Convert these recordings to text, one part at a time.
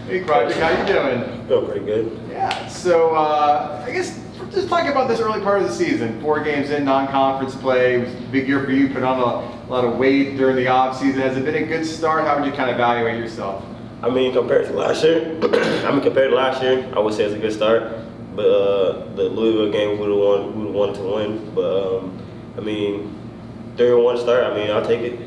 Hey, Quadric, how you doing? Feel pretty good. Yeah, so I guess just talking about this early part of the season. 4 games in, non-conference play. It was a big year for you, put on a lot of weight during the off-season. Has it been a good start? How would you kind of evaluate yourself? I mean, compared to last year, I would say it's a good start. But the Louisville game, we would have wanted to win. But I mean, 3-1 start. I mean, I'll take it.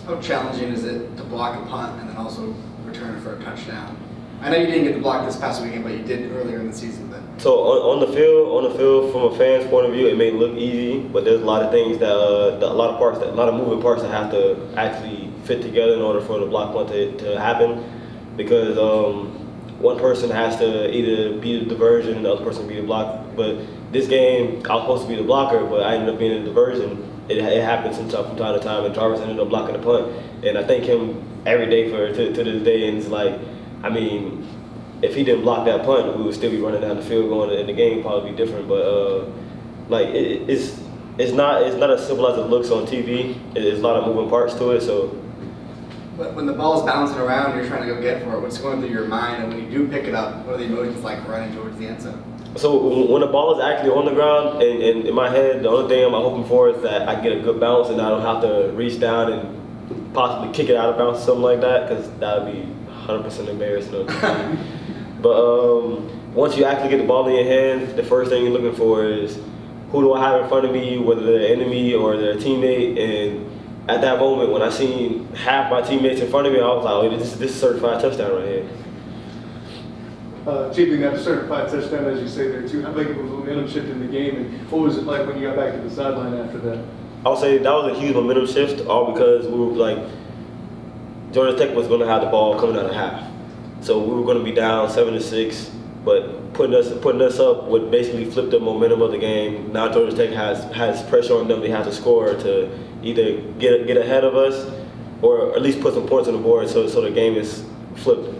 How challenging is it to block a punt and then also return it for a touchdown? I know you didn't get to block this past weekend, but you did earlier in the season. But So on the field, from a fan's point of view, it may look easy, but there's a lot of things that a lot of moving parts that have to actually fit together in order for the block punt to happen. Because one person has to either be the diversion and the other person be the block. But this game, I was supposed to be the blocker, but I ended up being the diversion. It happens from time to time, and Jarvis ended up blocking the punt. And I thank him every day to this day. And it's like, I mean, if he didn't block that punt, we would still be running down the field going, and the game probably be different. But like it's not as simple as it looks on TV. There's a lot of moving parts to it. So, but when the ball's bouncing around, you're trying to go get for it. What's going through your mind, and when you do pick it up, what are the emotions like running towards the end zone? So when the ball is actually on the ground, and in my head, the only thing I'm hoping for is that I get a good bounce and I don't have to reach down and possibly kick it out of bounds or something like that, because that would be 100% embarrassing on TV. But once you actually get the ball in your hand, the first thing you're looking for is who do I have in front of me, whether they're an enemy or their teammate. And at that moment, when I seen half my teammates in front of me, I was like, oh, this is a certified touchdown right here. Achieving that certified touchdown, as you say there too, how big of a momentum shift in the game, and what was it like when you got back to the sideline after that? I would say that was a huge momentum shift, all because we were like, Georgia Tech was going to have the ball coming out of half. So we were going to be down 7-6, but putting us up would basically flip the momentum of the game. Now Georgia Tech has pressure on them. They have to score to either get ahead of us or at least put some points on the board so the game is flipped.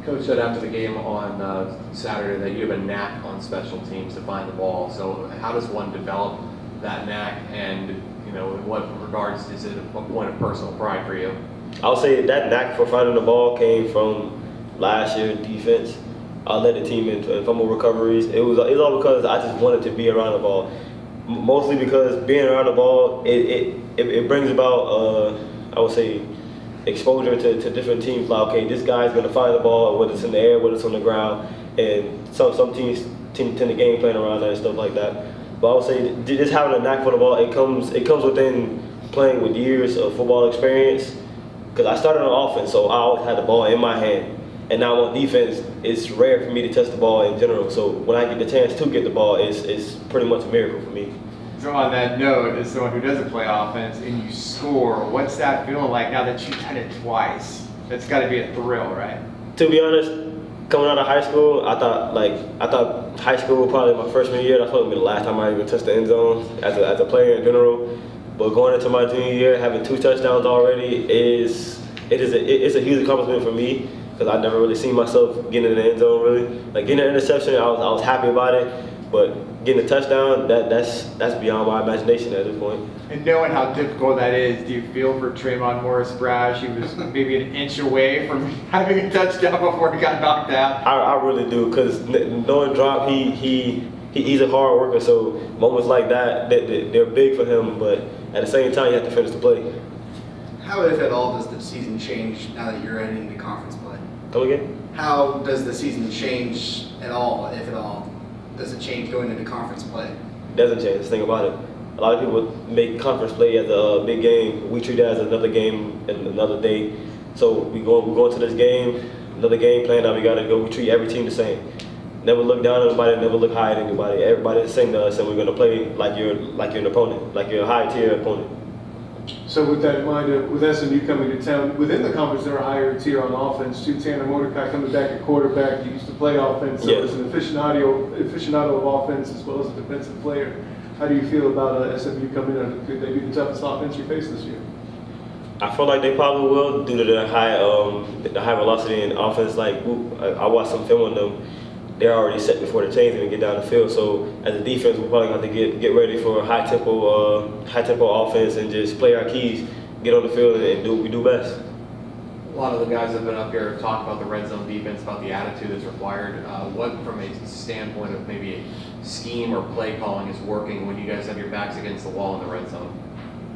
Coach said after the game on Saturday that you have a knack on special teams to find the ball. So how does one develop that knack, and in what regards is it a point of personal pride for you? I'll say that knack for finding the ball came from last year's defense. I led the team in fumble recoveries. It was all because I just wanted to be around the ball. Mostly because being around the ball, it brings about, I would say, exposure to different teams. Like, okay, this guy's gonna find the ball, whether it's in the air, whether it's on the ground, and some teams tend to game plan around that and stuff like that. But I would say just having a knack for the ball, it comes within playing with years of football experience. Because I started on offense, so I always had the ball in my hand, and now on defense, it's rare for me to touch the ball in general. So when I get the chance to get the ball, it's pretty much a miracle for me. So on that note, as someone who doesn't play offense and you score, what's that feeling like now that you've done it twice? That's got to be a thrill, right? To be honest, coming out of high school, I thought high school was probably my freshman year. That's probably the last time I even touched the end zone as a player in general. But going into my junior year, having 2 touchdowns already it's a huge accomplishment for me, because I never really seen myself getting in the end zone really. Like getting an interception, I was happy about it, but getting a touchdown, that's beyond my imagination at this point. And knowing how difficult that is, do you feel for Trayvon Morris-Brash? He was maybe an inch away from having a touchdown before he got knocked out. I really do, because knowing Drop, he's a hard worker, so moments like that, they're big for him, but at the same time, you have to finish the play. How, if at all, does the season change now that you're heading into conference play? Come again? How does the season change at all, if at all? Does it change going into conference play? It doesn't change. Think about it. A lot of people make conference play as a big game. We treat it as another game and another day. So we're going to this game, another game plan. Now we got to go. We treat every team the same. Never look down on anybody. Never look high at anybody. Everybody's the same to us, and we're going to play like you're an opponent, like you're a high tier opponent. So with that in mind, with SMU coming to town, within the conference they're a higher tier on offense too. Tanner Mordecai coming back at quarterback, he used to play offense, so as an aficionado of offense as well as a defensive player. How do you feel about SMU coming in? Could they be the toughest offense you face this year? I feel like they probably will, due to the high velocity in offense. Like I watched some film on them. They're already set before the chains even get down the field. So as a defense, we're probably going to have to get ready for a high tempo offense and just play our keys, get on the field and do what we do best. lot of the guys that have been up here have talked about the red zone defense, about the attitude that's required. What, from a standpoint of maybe a scheme or play calling, is working when you guys have your backs against the wall in the red zone?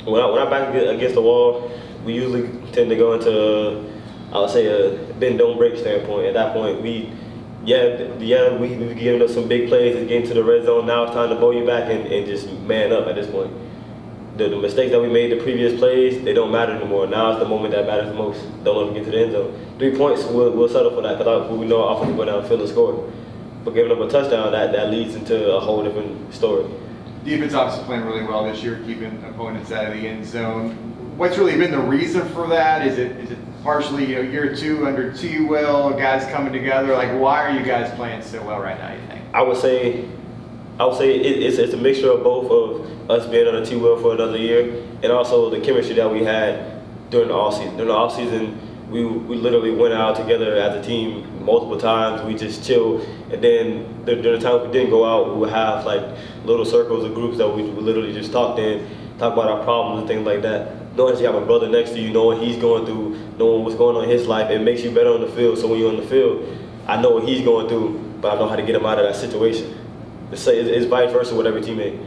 When I'm back against the wall, we usually tend to go into, I would say, a bend don't break standpoint. At that point, we've given us some big plays and get into the red zone. Now it's time to bowl you back and just man up at this point. The mistakes that we made the previous plays, they don't matter anymore. Now it's the moment that matters the most. Don't let them get to the end zone. 3 points, we'll settle for that because we know our offense will go downfield and score. But giving up a touchdown, that leads into a whole different story. Defense obviously playing really well this year, keeping opponents out of the end zone. What's really been the reason for that? Is it partially, year 2 under T-Will, guys coming together? Like, why are you guys playing so well right now, you think? I would say it's a mixture of both of us being on the T-Will for another year and also the chemistry that we had during the offseason. During the offseason, we literally went out together as a team multiple times. We just chilled, and then during the times we didn't go out, we would have like little circles of groups that we literally just talk about our problems and things like that. Knowing that you have a brother next to you, knowing what he's going through, knowing what's going on in his life, it makes you better on the field. So when you're on the field, I know what he's going through, but I know how to get him out of that situation. It's vice versa with every teammate.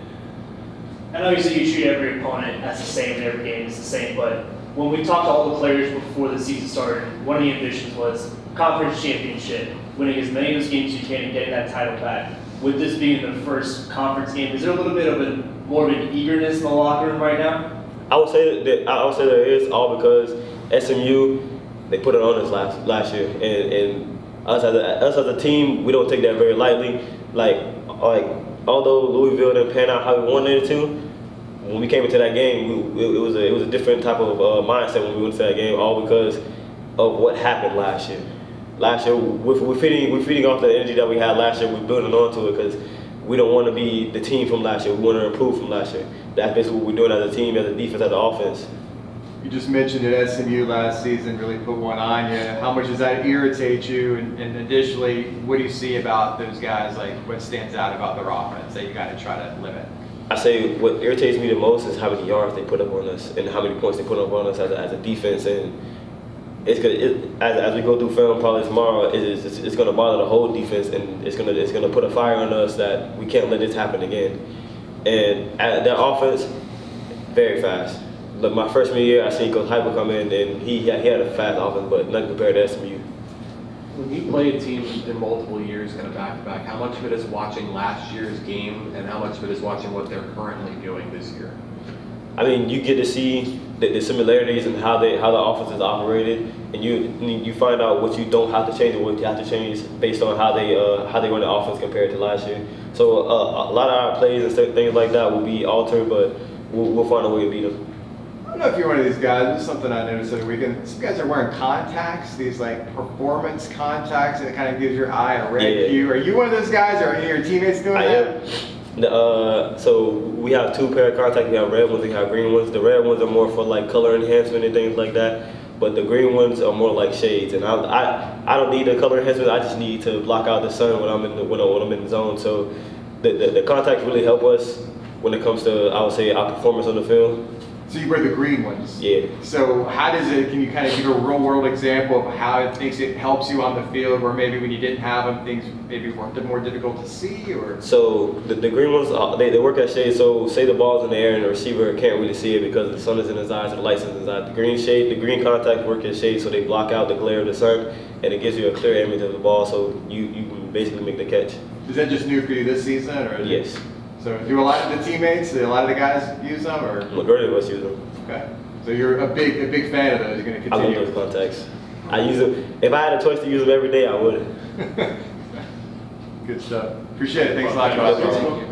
I know you say you treat every opponent as the same and every game is the same, but when we talked to all the players before the season started, one of the ambitions was conference championship, winning as many of those games as you can and getting that title back. With this being the first conference game, is there a little bit of more of an eagerness in the locker room right now? I would say there is, all because SMU, they put it on us last year, and us as a team, we don't take that very lightly. Like although Louisville didn't pan out how we wanted it to, when we came into that game, it was a different type of mindset when we went into that game, all because of what happened last year. Last year, we're feeding off the energy that we had last year. We're building onto it because we don't want to be the team from last year. We want to improve from last year. That's basically what we're doing as a team, as a defense, as an offense. You just mentioned that SMU last season really put one on you. How much does that irritate you? And additionally, what do you see about those guys? Like, what stands out about their offense that you got to try to limit? I say what irritates me the most is how many yards they put up on us and how many points they put up on us as a defense. And as we go through film probably tomorrow, it's going to bother the whole defense, and it's going to put a fire on us that we can't let this happen again. And their offense, very fast. Look, my freshman year, I seen Coach Hyper come in, and he had a fast offense, but nothing compared to SMU. When you play a team in multiple years, kind of back-to-back, how much of it is watching last year's game, and how much of it is watching what they're currently doing this year? I mean, you get to see the similarities and how the offense is operated, and you find out what you don't have to change and what you have to change based on how they run the offense compared to last year. So a lot of our plays and things like that will be altered, but we'll find a way to beat them. I don't know if you're one of these guys. This is something I noticed over the weekend. Some guys are wearing contacts, these like performance contacts, and it kind of gives your eye a red hue. Are you one of those guys, or are any of your teammates doing that? So we have 2 pair of contacts. We have red ones and we have green ones. The red ones are more for like color enhancement and things like that, but the green ones are more like shades. And I don't need the color enhancement. I just need to block out the sun when I'm in the zone. So the contacts really help us when it comes to, I would say, our performance on the field. So you wear the green ones. Yeah. So how does it? Can you kind of give a real world example of how it helps you on the field, where maybe when you didn't have them, things maybe were more difficult to see, or? So the green ones, they work at shade. So say the ball's in the air and the receiver can't really see it because the sun is in his eyes or the light's in his eyes. The green contacts work as shade, so they block out the glare of the sun, and it gives you a clear image of the ball, so you can basically make the catch. Is that just new for you this season, or? Yes. So do a lot of the teammates, a lot of the guys use them, or? Majority of us use them. Okay. So you're a big fan of those. You're going to I continue. love those contacts. I use them. If I had a choice to use them every day, I would. Good stuff. Appreciate it. Thanks a lot, Josh.